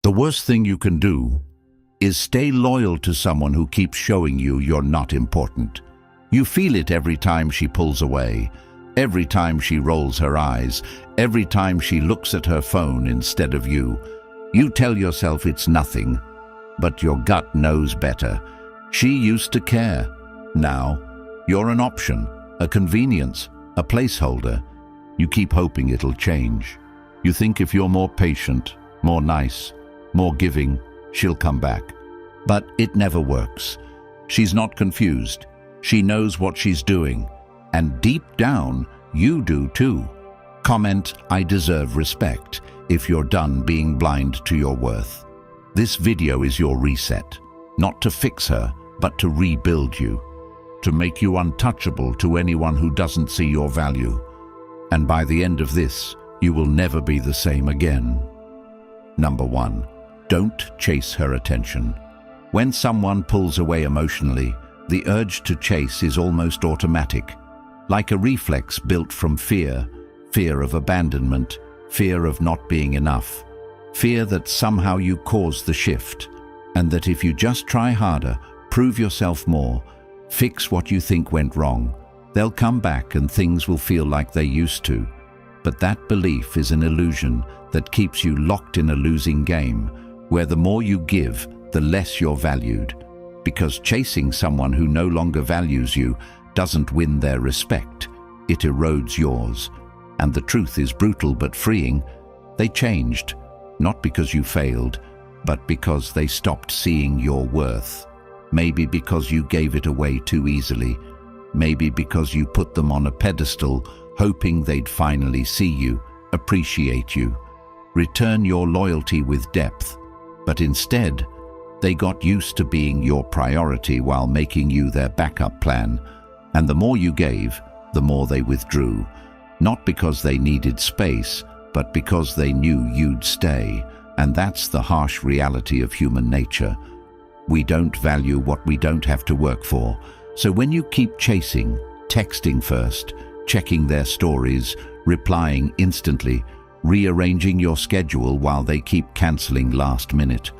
The worst thing you can do is stay loyal to someone who keeps showing you you're not important. You feel it every time she pulls away, every time she rolls her eyes, every time she looks at her phone instead of you. You tell yourself it's nothing, but your gut knows better. She used to care. Now, you're an option, a convenience, a placeholder. You keep hoping it'll change. You think if you're more patient, more nice, more giving, she'll come back. But it never works. She's not confused. She knows what she's doing. And deep down, you do too. Comment, "I deserve respect," if you're done being blind to your worth. This video is your reset. Not to fix her, but to rebuild you. To make you untouchable to anyone who doesn't see your value. And by the end of this, you will never be the same again. Number 1. Don't chase her attention. When someone pulls away emotionally, the urge to chase is almost automatic, like a reflex built from fear of abandonment, fear of not being enough, fear that somehow you caused the shift, and that if you just try harder, prove yourself more, fix what you think went wrong, they'll come back and things will feel like they used to. But that belief is an illusion that keeps you locked in a losing game, where the more you give, the less you're valued. Because chasing someone who no longer values you doesn't win their respect, it erodes yours. And the truth is brutal but freeing. They changed, not because you failed, but because they stopped seeing your worth. Maybe because you gave it away too easily. Maybe because you put them on a pedestal, hoping they'd finally see you, appreciate you, return your loyalty with depth. But instead, they got used to being your priority while making you their backup plan. And the more you gave, the more they withdrew. Not because they needed space, but because they knew you'd stay. And that's the harsh reality of human nature. We don't value what we don't have to work for. So when you keep chasing, texting first, checking their stories, replying instantly, rearranging your schedule while they keep canceling last minute,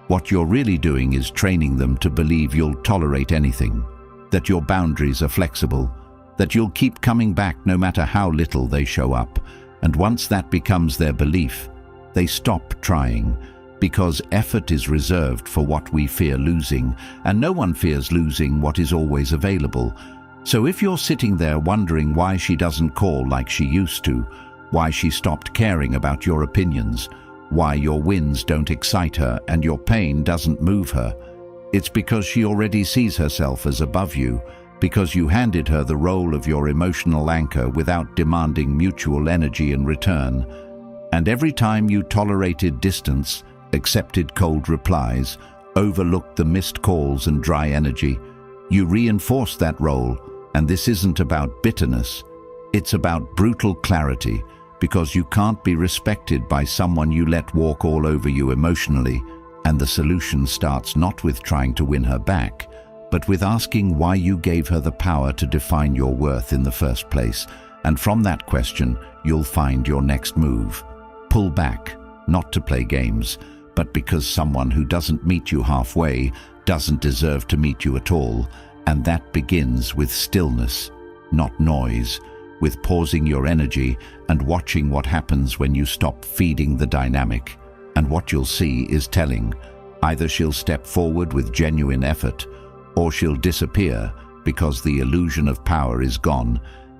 what you're really doing is training them to believe you'll tolerate anything, that your boundaries are flexible, that you'll keep coming back no matter how little they show up. And once that becomes their belief, they stop trying, because effort is reserved for what we fear losing, and no one fears losing what is always available. So if you're sitting there wondering why she doesn't call like she used to, why she stopped caring about your opinions, why your wins don't excite her and your pain doesn't move her, it's because she already sees herself as above you, because you handed her the role of your emotional anchor without demanding mutual energy in return. And every time you tolerated distance, accepted cold replies, overlooked the missed calls and dry energy, you reinforced that role. And this isn't about bitterness, it's about brutal clarity, because you can't be respected by someone you let walk all over you emotionally. And the solution starts not with trying to win her back, but with asking why you gave her the power to define your worth in the first place. And from that question, you'll find your next move. Pull back, not to play games, but because someone who doesn't meet you halfway doesn't deserve to meet you at all. And that begins with stillness, not noise, with pausing your energy and watching what happens when you stop feeding the dynamic. And what you'll see is telling. Either she'll step forward with genuine effort, or she'll disappear because the illusion of power is gone.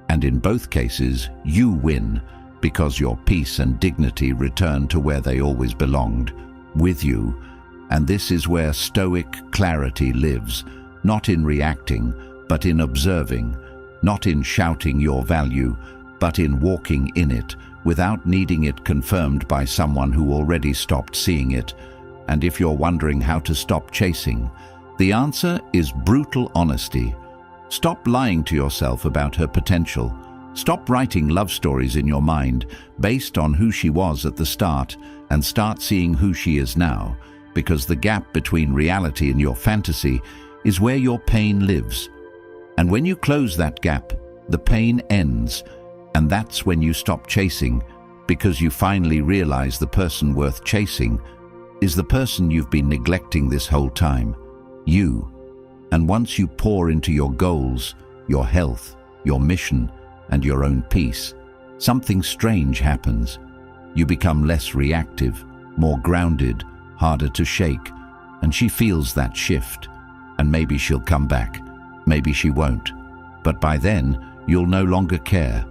And in both cases, you win, because your peace and dignity return to where they always belonged, with you. And this is where stoic clarity lives, not in reacting, but in observing, not in shouting your value, but in walking in it, without needing it confirmed by someone who already stopped seeing it. And if you're wondering how to stop chasing, the answer is brutal honesty. Stop lying to yourself about her potential. Stop writing love stories in your mind based on who she was at the start, and start seeing who she is now, because the gap between reality and your fantasy is where your pain lives. And when you close that gap, the pain ends, and that's when you stop chasing, because you finally realize the person worth chasing is the person you've been neglecting this whole time. You. And once you pour into your goals, your health, your mission, and your own peace, something strange happens. You become less reactive, more grounded, harder to shake, and she feels that shift. And maybe she'll come back, maybe she won't. But by then, you'll no longer care,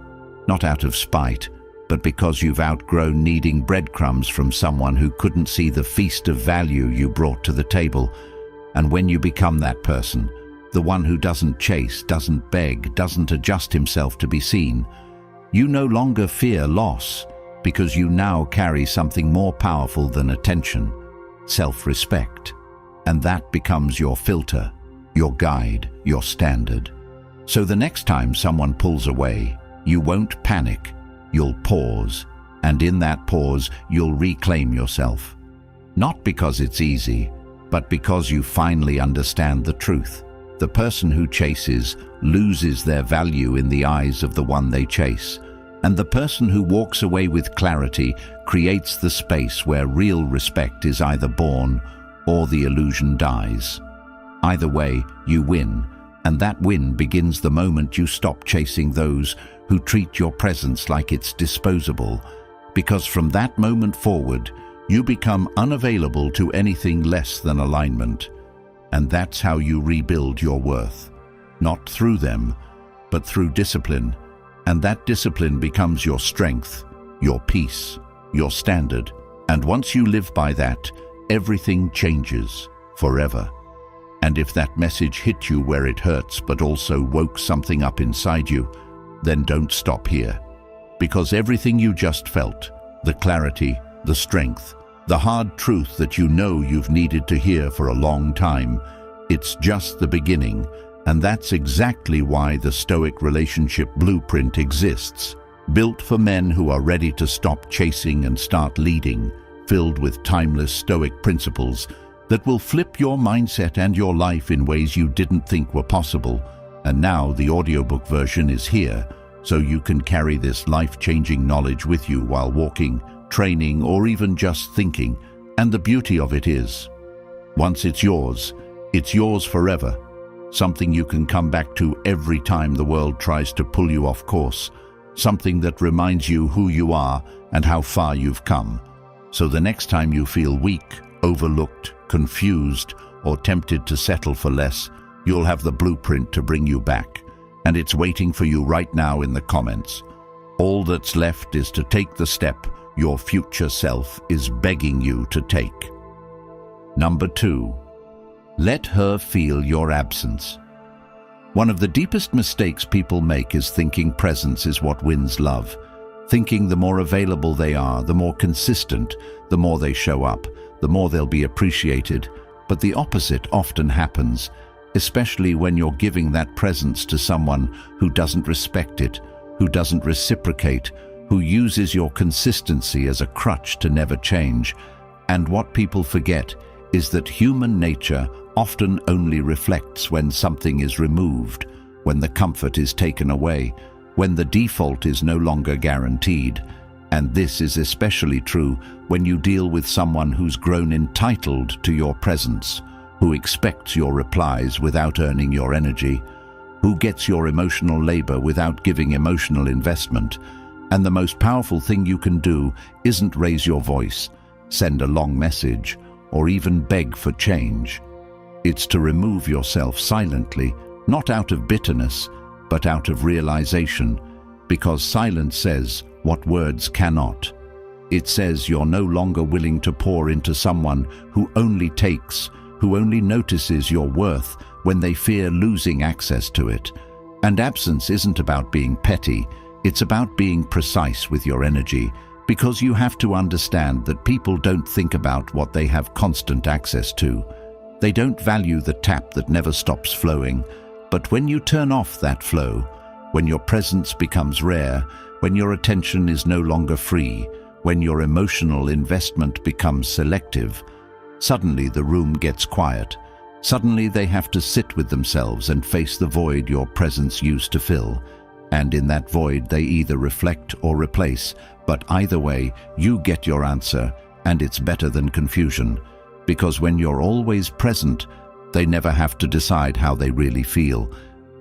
not out of spite, but because you've outgrown needing breadcrumbs from someone who couldn't see the feast of value you brought to the table. And when you become that person, the one who doesn't chase, doesn't beg, doesn't adjust himself to be seen, you no longer fear loss, because you now carry something more powerful than attention, self-respect. And that becomes your filter, your guide, your standard. So the next time someone pulls away, you won't panic, you'll pause, and in that pause, you'll reclaim yourself. Not because it's easy, but because you finally understand the truth. The person who chases loses their value in the eyes of the one they chase, and the person who walks away with clarity creates the space where real respect is either born or the illusion dies. Either way, you win, and that win begins the moment you stop chasing those who treat your presence like it's disposable, because from that moment forward, you become unavailable to anything less than alignment. And that's how you rebuild your worth. Not through them, but through discipline. And that discipline becomes your strength, your peace, your standard. And once you live by that, everything changes forever. And if that message hit you where it hurts but also woke something up inside you, then don't stop here. Because everything you just felt, the clarity, the strength, the hard truth that you know you've needed to hear for a long time, it's just the beginning. And that's exactly why the Stoic relationship blueprint exists. Built for men who are ready to stop chasing and start leading, filled with timeless Stoic principles that will flip your mindset and your life in ways you didn't think were possible. And now the audiobook version is here, so you can carry this life-changing knowledge with you while walking, training, or even just thinking. And the beauty of it is, once it's yours forever. Something you can come back to every time the world tries to pull you off course. Something that reminds you who you are and how far you've come. So the next time you feel weak, overlooked, confused, or tempted to settle for less, you'll have the blueprint to bring you back. And it's waiting for you right now in the comments. All that's left is to take the step your future self is begging you to take. Number 2. Let her feel your absence. One of the deepest mistakes people make is thinking presence is what wins love. Thinking the more available they are, the more consistent, the more they show up, the more they'll be appreciated. But the opposite often happens, especially when you're giving that presence to someone who doesn't respect it, who doesn't reciprocate, who uses your consistency as a crutch to never change. And what people forget is that human nature often only reflects when something is removed, when the comfort is taken away, when the default is no longer guaranteed. And this is especially true when you deal with someone who's grown entitled to your presence, who expects your replies without earning your energy, who gets your emotional labor without giving emotional investment. And the most powerful thing you can do isn't raise your voice, send a long message, or even beg for change. It's to remove yourself silently, not out of bitterness, but out of realization, because silence says what words cannot. It says you're no longer willing to pour into someone who only takes, who only notices your worth when they fear losing access to it. And absence isn't about being petty, it's about being precise with your energy, because you have to understand that people don't think about what they have constant access to. They don't value the tap that never stops flowing. But when you turn off that flow, when your presence becomes rare, when your attention is no longer free, when your emotional investment becomes selective, suddenly the room gets quiet. Suddenly they have to sit with themselves and face the void your presence used to fill. And in that void they either reflect or replace, but either way, you get your answer, And it's better than confusion, because when you're always present, they never have to decide how they really feel.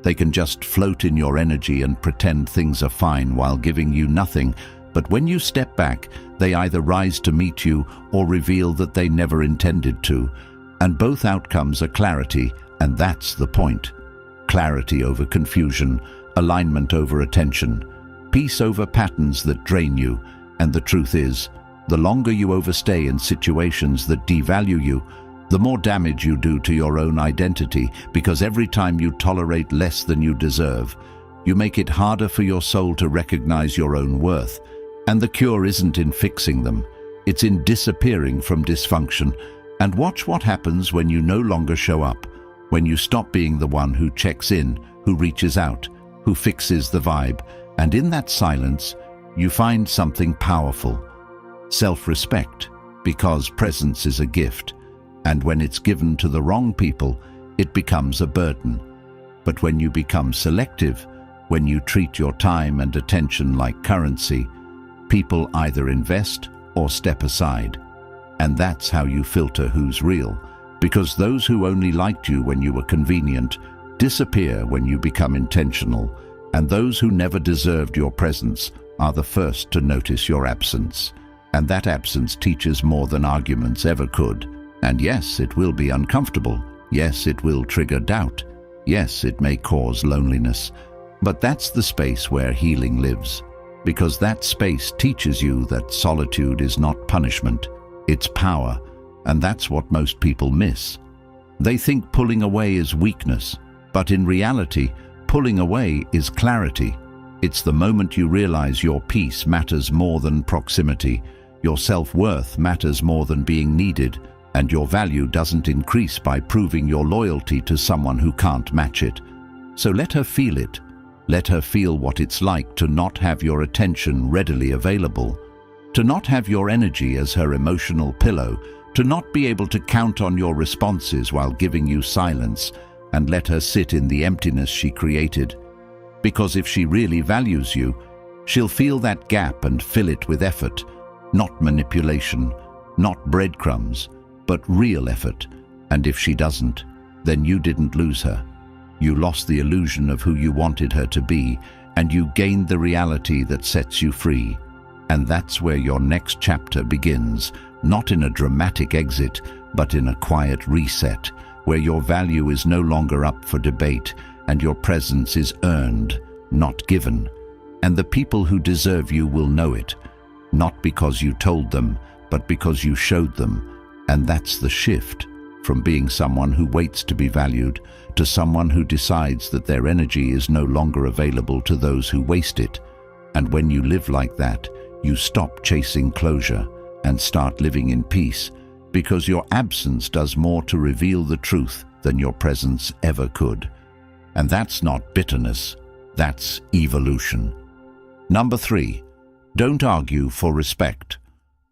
They can just float in your energy and pretend things are fine while giving you nothing. But when you step back, they either rise to meet you or reveal that they never intended to. And both outcomes are clarity, and that's the point. Clarity over confusion, alignment over attention, peace over patterns that drain you. And the truth is, the longer you overstay in situations that devalue you, the more damage you do to your own identity, because every time you tolerate less than you deserve, you make it harder for your soul to recognize your own worth. And the cure isn't in fixing them, it's in disappearing from dysfunction. And watch what happens when you no longer show up, when you stop being the one who checks in, who reaches out, who fixes the vibe. And in that silence, you find something powerful. Self-respect, because presence is a gift. And when it's given to the wrong people, it becomes a burden. But when you become selective, when you treat your time and attention like currency, people either invest or step aside. And that's how you filter who's real, because those who only liked you when you were convenient disappear when you become intentional, and those who never deserved your presence are the first to notice your absence. And that absence teaches more than arguments ever could. And yes, it will be uncomfortable. Yes, it will trigger doubt. Yes, it may cause loneliness. But that's the space where healing lives, because that space teaches you that solitude is not punishment, it's power. And that's what most people miss. They think pulling away is weakness, but in reality, pulling away is clarity. It's the moment you realize your peace matters more than proximity, your self-worth matters more than being needed, and your value doesn't increase by proving your loyalty to someone who can't match it. So let her feel it. Let her feel what it's like to not have your attention readily available, to not have your energy as her emotional pillow, to not be able to count on your responses while giving you silence, and let her sit in the emptiness she created. Because if she really values you, she'll feel that gap and fill it with effort, not manipulation, not breadcrumbs, but real effort. And if she doesn't, then you didn't lose her. You lost the illusion of who you wanted her to be, and you gained the reality that sets you free. And that's where your next chapter begins, not in a dramatic exit, but in a quiet reset, where your value is no longer up for debate, and your presence is earned, not given. And the people who deserve you will know it, not because you told them, but because you showed them. And that's the shift, from being someone who waits to be valued to someone who decides that their energy is no longer available to those who waste it. And when you live like that, you stop chasing closure and start living in peace, because your absence does more to reveal the truth than your presence ever could. And that's not bitterness, that's evolution. Number 3, don't argue for respect.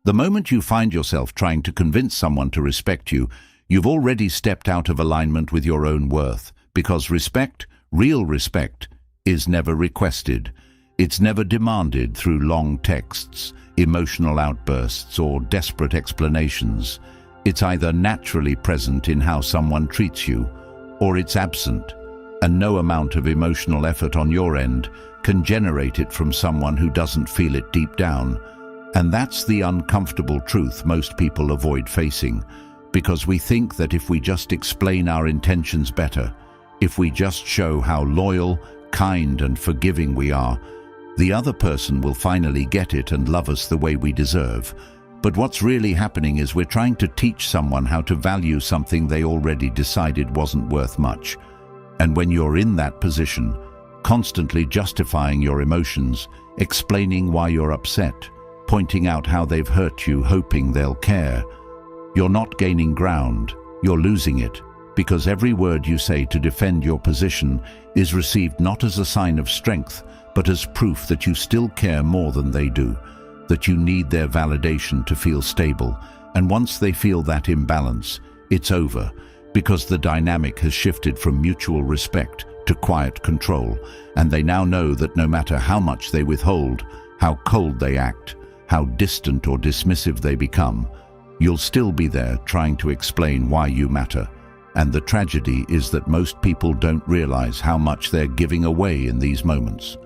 The moment you find yourself trying to convince someone to respect you, you've already stepped out of alignment with your own worth, because respect, real respect, is never requested. It's never demanded through long texts, emotional outbursts, or desperate explanations. It's either naturally present in how someone treats you, or it's absent, and no amount of emotional effort on your end can generate it from someone who doesn't feel it deep down. And that's the uncomfortable truth most people avoid facing, because we think that if we just explain our intentions better, if we just show how loyal, kind, and forgiving we are, the other person will finally get it and love us the way we deserve. But what's really happening is we're trying to teach someone how to value something they already decided wasn't worth much. And when you're in that position, constantly justifying your emotions, explaining why you're upset, pointing out how they've hurt you, hoping they'll care, you're not gaining ground, you're losing it, because every word you say to defend your position is received not as a sign of strength, but as proof that you still care more than they do, that you need their validation to feel stable. And once they feel that imbalance, it's over, because the dynamic has shifted from mutual respect to quiet control, and they now know that no matter how much they withhold, how cold they act, how distant or dismissive they become, you'll still be there trying to explain why you matter. And the tragedy is that most people don't realize how much they're giving away in these moments.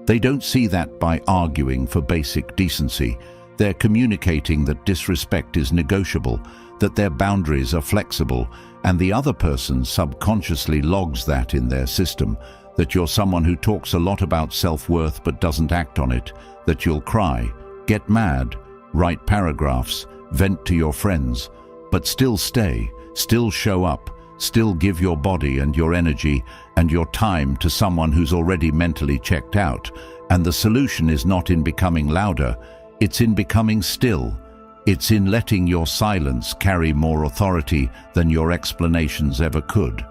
They don't see that by arguing for basic decency. They're communicating that disrespect is negotiable, that their boundaries are flexible, and the other person subconsciously logs that in their system, that you're someone who talks a lot about self-worth but doesn't act on it, that you'll cry, get mad, write paragraphs, vent to your friends, but still stay, still show up, still give your body and your energy and your time to someone who's already mentally checked out. And the solution is not in becoming louder, it's in becoming still. It's in letting your silence carry more authority than your explanations ever could.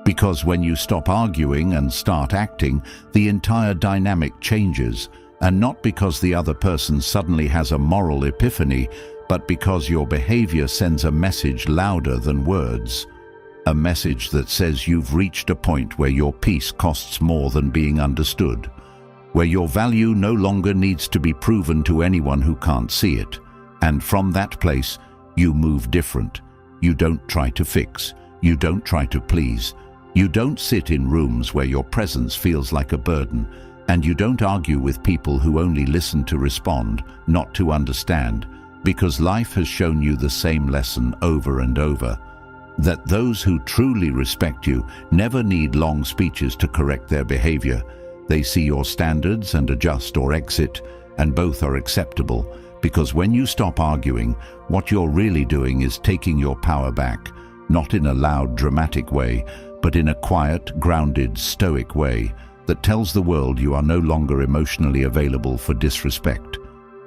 Because when you stop arguing and start acting, the entire dynamic changes, and not because the other person suddenly has a moral epiphany, but because your behavior sends a message louder than words. A message that says you've reached a point where your peace costs more than being understood, where your value no longer needs to be proven to anyone who can't see it. And from that place, you move different. You don't try to fix. You don't try to please. You don't sit in rooms where your presence feels like a burden. And you don't argue with people who only listen to respond, not to understand, because life has shown you the same lesson over and over. That those who truly respect you never need long speeches to correct their behavior. They see your standards and adjust or exit, and both are acceptable. Because when you stop arguing, what you're really doing is taking your power back, not in a loud, dramatic way, but in a quiet, grounded, stoic way that tells the world you are no longer emotionally available for disrespect.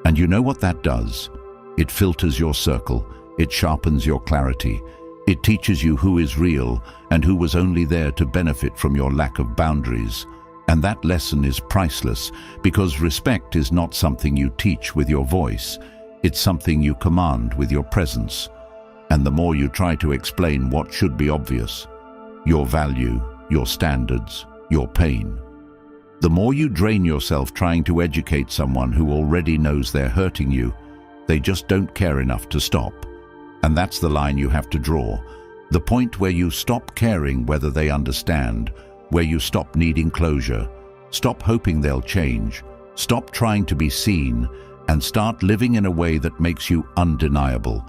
And you know what that does? It filters your circle, it sharpens your clarity, it teaches you who is real and who was only there to benefit from your lack of boundaries. And that lesson is priceless, because respect is not something you teach with your voice. It's something you command with your presence. And the more you try to explain what should be obvious, your value, your standards, your pain, the more you drain yourself trying to educate someone who already knows they're hurting you. They just don't care enough to stop. And that's the line you have to draw. The point where you stop caring whether they understand, where you stop needing closure, stop hoping they'll change, stop trying to be seen, and start living in a way that makes you undeniable.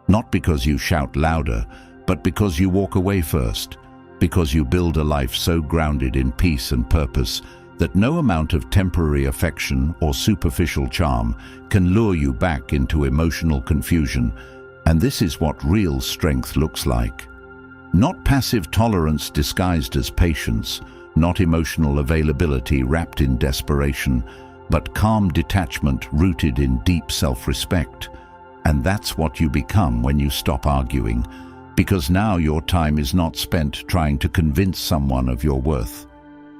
Not because you shout louder, but because you walk away first, because you build a life so grounded in peace and purpose that no amount of temporary affection or superficial charm can lure you back into emotional confusion. And this is what real strength looks like. Not passive tolerance disguised as patience, not emotional availability wrapped in desperation, but calm detachment rooted in deep self-respect. And that's what you become when you stop arguing, because now your time is not spent trying to convince someone of your worth.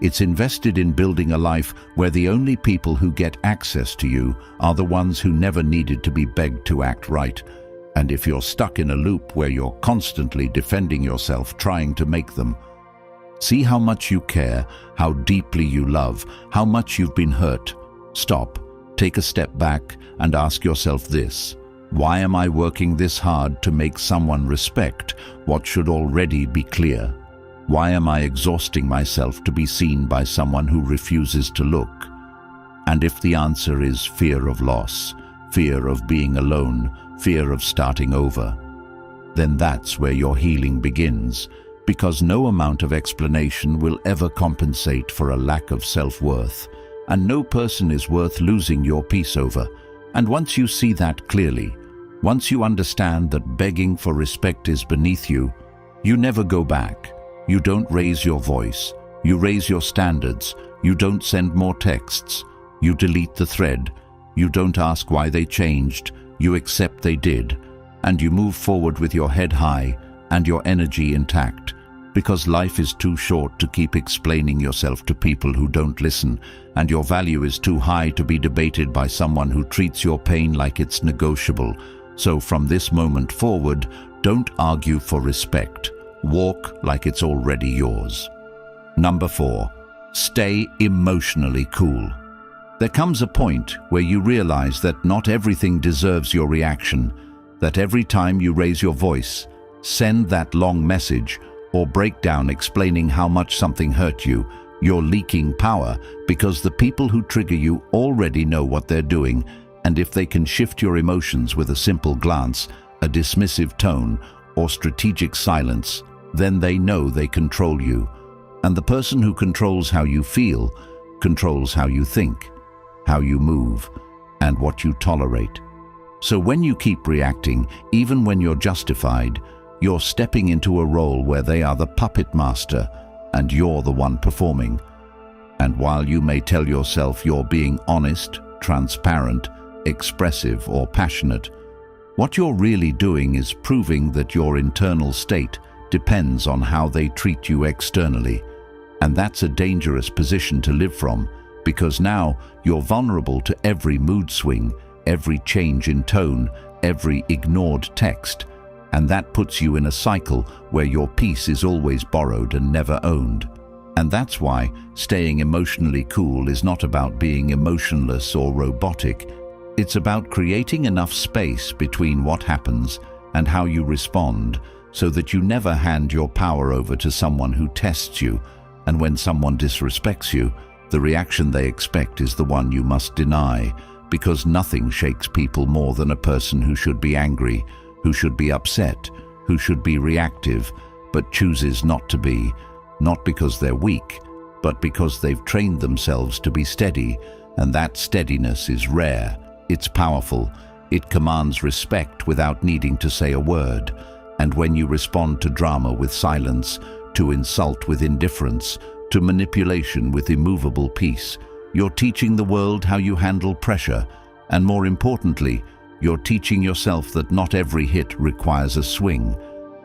It's invested in building a life where the only people who get access to you are the ones who never needed to be begged to act right. And if you're stuck in a loop where you're constantly defending yourself, trying to make them, see how much you care, how deeply you love, how much you've been hurt. Stop, take a step back, and ask yourself this: why am I working this hard to make someone respect what should already be clear? Why am I exhausting myself to be seen by someone who refuses to look? And if the answer is fear of loss, fear of being alone, fear of starting over, then that's where your healing begins, because no amount of explanation will ever compensate for a lack of self-worth, and no person is worth losing your peace over. And once you see that clearly, once you understand that begging for respect is beneath you, you never go back. You don't raise your voice, you raise your standards, you don't send more texts, you delete the thread, you don't ask why they changed, you accept they did, and you move forward with your head high and your energy intact, because life is too short to keep explaining yourself to people who don't listen, and your value is too high to be debated by someone who treats your pain like it's negotiable. So from this moment forward, don't argue for respect. Walk like it's already yours. Number 4, stay emotionally cool. There comes a point where you realize that not everything deserves your reaction, that every time you raise your voice, send that long message, or break down explaining how much something hurt you, you're leaking power because the people who trigger you already know what they're doing, and if they can shift your emotions with a simple glance, a dismissive tone, or strategic silence, then they know they control you. And the person who controls how you feel controls how you think, how you move, and what you tolerate. So when you keep reacting, even when you're justified, you're stepping into a role where they are the puppet master and you're the one performing. And while you may tell yourself you're being honest, transparent, expressive, or passionate, what you're really doing is proving that your internal state depends on how they treat you externally. And that's a dangerous position to live from, because now you're vulnerable to every mood swing, every change in tone, every ignored text, and that puts you in a cycle where your peace is always borrowed and never owned. And that's why staying emotionally cool is not about being emotionless or robotic. It's about creating enough space between what happens and how you respond, so that you never hand your power over to someone who tests you, and when someone disrespects you, the reaction they expect is the one you must deny, because nothing shakes people more than a person who should be angry, who should be upset, who should be reactive, but chooses not to be, not because they're weak, but because they've trained themselves to be steady, and that steadiness is rare, it's powerful, it commands respect without needing to say a word, and when you respond to drama with silence, to insult with indifference, to manipulation with immovable peace, you're teaching the world how you handle pressure, and more importantly, you're teaching yourself that not every hit requires a swing.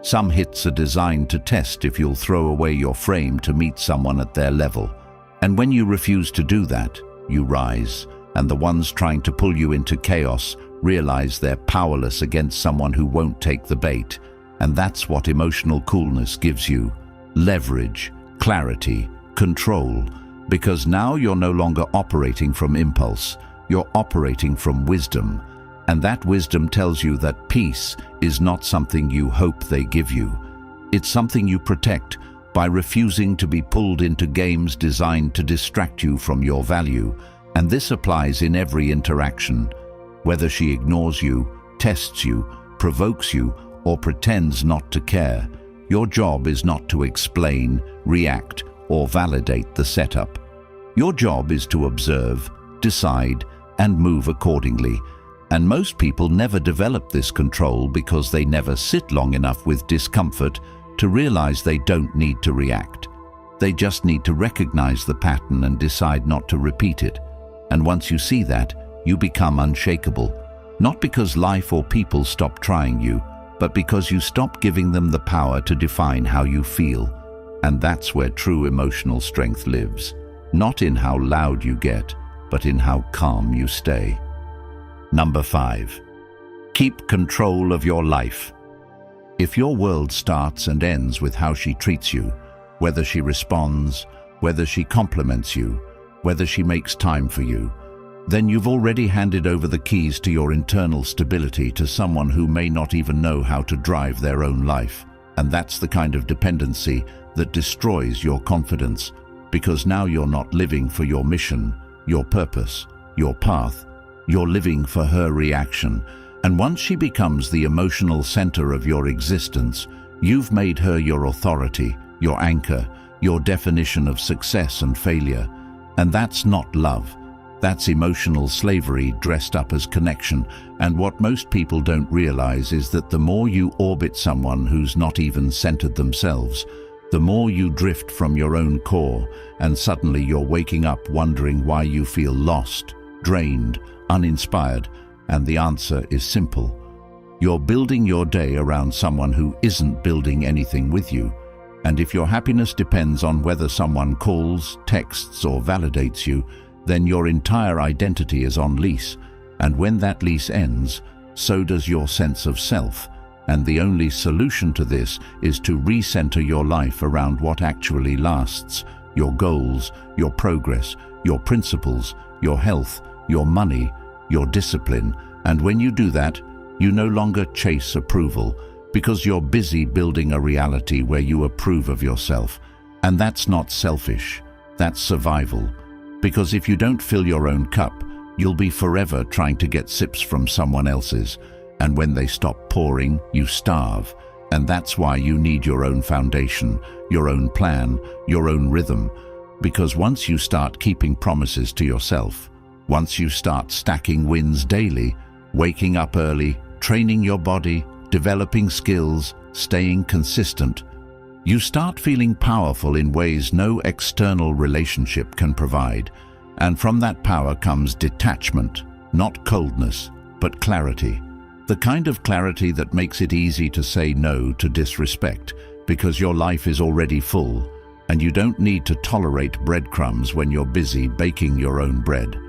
Some hits are designed to test if you'll throw away your frame to meet someone at their level. And when you refuse to do that, you rise, and the ones trying to pull you into chaos realize they're powerless against someone who won't take the bait. And that's what emotional coolness gives you: leverage, clarity, control, because now you're no longer operating from impulse, you're operating from wisdom. And that wisdom tells you that peace is not something you hope they give you. It's something you protect by refusing to be pulled into games designed to distract you from your value. And this applies in every interaction. Whether she ignores you, tests you, provokes you, or pretends not to care, your job is not to explain, react, or validate the setup. Your job is to observe, decide, and move accordingly. And most people never develop this control because they never sit long enough with discomfort to realize they don't need to react. They just need to recognize the pattern and decide not to repeat it. And once you see that, you become unshakable. Not because life or people stop trying you, but because you stop giving them the power to define how you feel. And that's where true emotional strength lives. Not in how loud you get, but in how calm you stay. Number 5. Keep control of your life. If your world starts and ends with how she treats you, whether she responds, whether she compliments you, whether she makes time for you, then you've already handed over the keys to your internal stability to someone who may not even know how to drive their own life. And that's the kind of dependency that destroys your confidence, because now you're not living for your mission, your purpose, your path. You're living for her reaction. And once she becomes the emotional center of your existence, you've made her your authority, your anchor, your definition of success and failure. And that's not love. That's emotional slavery dressed up as connection. And what most people don't realize is that the more you orbit someone who's not even centered themselves, the more you drift from your own core, and suddenly you're waking up wondering why you feel lost, drained, uninspired, and the answer is simple. You're building your day around someone who isn't building anything with you. And if your happiness depends on whether someone calls, texts, or validates you, then your entire identity is on lease. And when that lease ends, so does your sense of self. And the only solution to this is to recenter your life around what actually lasts: your goals, your progress, your principles, your health, your money, your discipline. And when you do that, you no longer chase approval because you're busy building a reality where you approve of yourself. And that's not selfish, that's survival. Because if you don't fill your own cup, you'll be forever trying to get sips from someone else's. And when they stop pouring, you starve. And that's why you need your own foundation, your own plan, your own rhythm. Because once you start keeping promises to yourself, once you start stacking wins daily, waking up early, training your body, developing skills, staying consistent, you start feeling powerful in ways no external relationship can provide. And from that power comes detachment, not coldness, but clarity. The kind of clarity that makes it easy to say no to disrespect because your life is already full and you don't need to tolerate breadcrumbs when you're busy baking your own bread.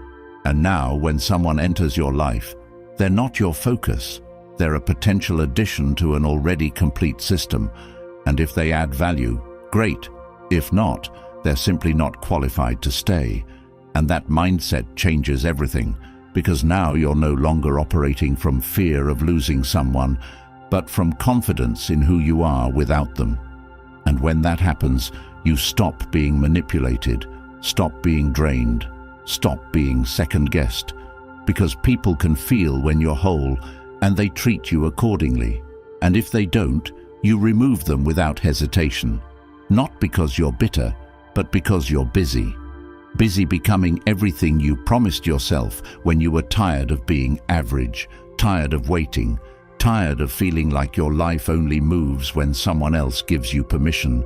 And now, when someone enters your life, they're not your focus. They're a potential addition to an already complete system. And if they add value, great. If not, they're simply not qualified to stay. And that mindset changes everything, because now you're no longer operating from fear of losing someone, but from confidence in who you are without them. And when that happens, you stop being manipulated, stop being drained, stop being second-guessed, because people can feel when you're whole and they treat you accordingly. And if they don't, you remove them without hesitation, not because you're bitter, but because you're busy. Busy becoming everything you promised yourself when you were tired of being average, tired of waiting, tired of feeling like your life only moves when someone else gives you permission.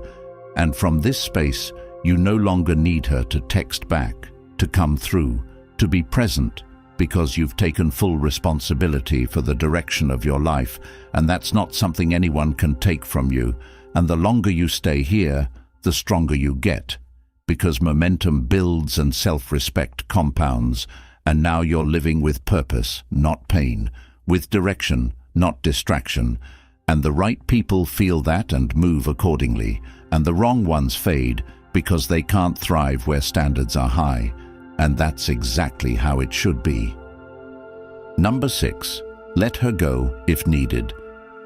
And from this space, you no longer need her to text back, to come through, to be present, because you've taken full responsibility for the direction of your life, and that's not something anyone can take from you. And the longer you stay here, the stronger you get, because momentum builds and self-respect compounds, and now you're living with purpose, not pain, with direction, not distraction. And the right people feel that and move accordingly, and the wrong ones fade because they can't thrive where standards are high. And that's exactly how it should be. Number 6, let her go if needed.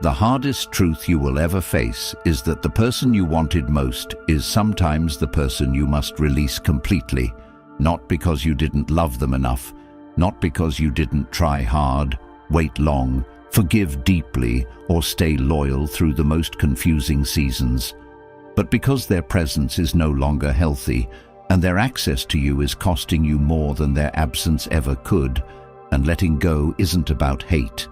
The hardest truth you will ever face is that the person you wanted most is sometimes the person you must release completely, not because you didn't love them enough, not because you didn't try hard, wait long, forgive deeply, or stay loyal through the most confusing seasons, but because their presence is no longer healthy, and their access to you is costing you more than their absence ever could. And letting go isn't about hate.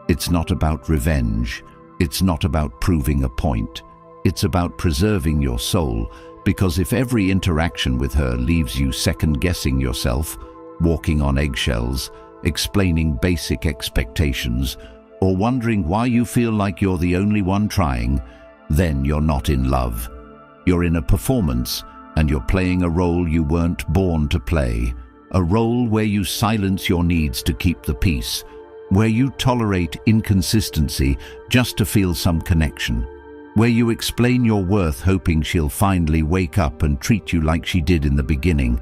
It's not about revenge. It's not about proving a point. It's about preserving your soul, because if every interaction with her leaves you second-guessing yourself, walking on eggshells, explaining basic expectations, or wondering why you feel like you're the only one trying, then you're not in love. You're in a performance, and you're playing a role you weren't born to play, a role where you silence your needs to keep the peace, where you tolerate inconsistency just to feel some connection, where you explain your worth hoping she'll finally wake up and treat you like she did in the beginning.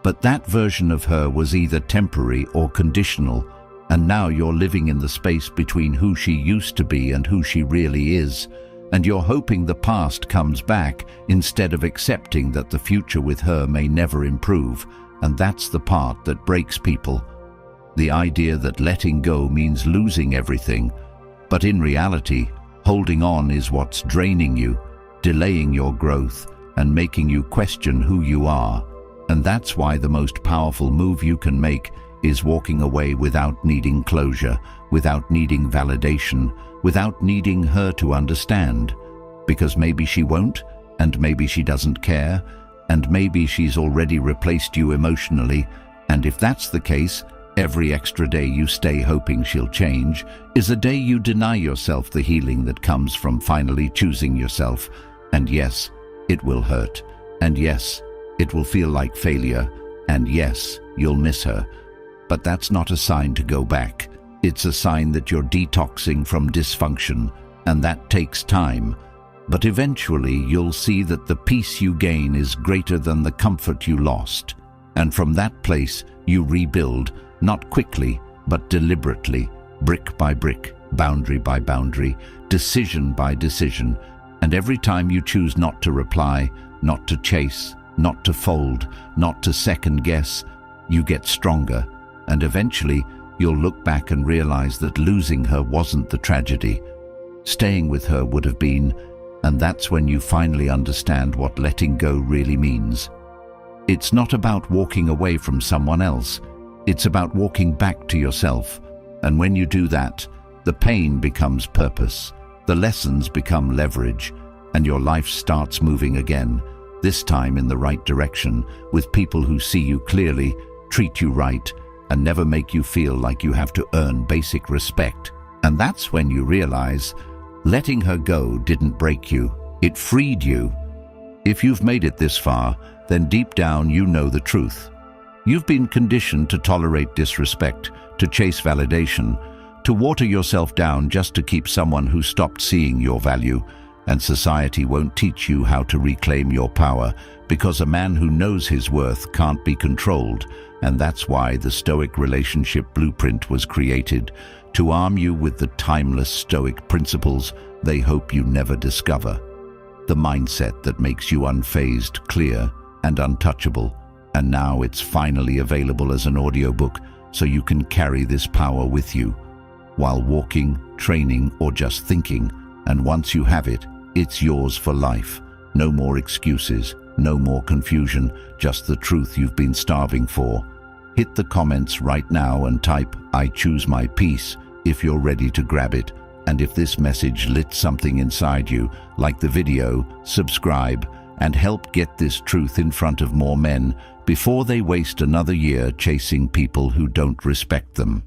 But that version of her was either temporary or conditional, and now you're living in the space between who she used to be and who she really is. And you're hoping the past comes back instead of accepting that the future with her may never improve. And that's the part that breaks people. The idea that letting go means losing everything. But in reality, holding on is what's draining you, delaying your growth, and making you question who you are. And that's why the most powerful move you can make is walking away without needing closure, without needing validation, without needing her to understand. Because maybe she won't, and maybe she doesn't care, and maybe she's already replaced you emotionally. And if that's the case, every extra day you stay hoping she'll change is a day you deny yourself the healing that comes from finally choosing yourself. And yes, it will hurt. And yes, it will feel like failure. And yes, you'll miss her. But that's not a sign to go back. It's a sign that you're detoxing from dysfunction, and that takes time. But eventually you'll see that the peace you gain is greater than the comfort you lost. And from that place, you rebuild, not quickly, but deliberately, brick by brick, boundary by boundary, decision by decision. And every time you choose not to reply, not to chase, not to fold, not to second guess, you get stronger. And eventually, you'll look back and realize that losing her wasn't the tragedy. Staying with her would have been, and that's when you finally understand what letting go really means. It's not about walking away from someone else. It's about walking back to yourself. And when you do that, the pain becomes purpose, the lessons become leverage, and your life starts moving again, this time in the right direction, with people who see you clearly, treat you right, and never make you feel like you have to earn basic respect. And that's when you realize letting her go didn't break you, it freed you. If you've made it this far, then deep down you know the truth. You've been conditioned to tolerate disrespect, to chase validation, to water yourself down just to keep someone who stopped seeing your value. And society won't teach you how to reclaim your power, because a man who knows his worth can't be controlled. And that's why the Stoic relationship blueprint was created, to arm you with the timeless Stoic principles they hope you never discover. The mindset that makes you unfazed, clear, and untouchable. And now it's finally available as an audiobook, so you can carry this power with you, while walking, training, or just thinking. And once you have it, it's yours for life. No more excuses, no more confusion, just the truth you've been starving for. Hit the comments right now and type, "I choose my peace," if you're ready to grab it. And if this message lit something inside you, like the video, subscribe, and help get this truth in front of more men before they waste another year chasing people who don't respect them.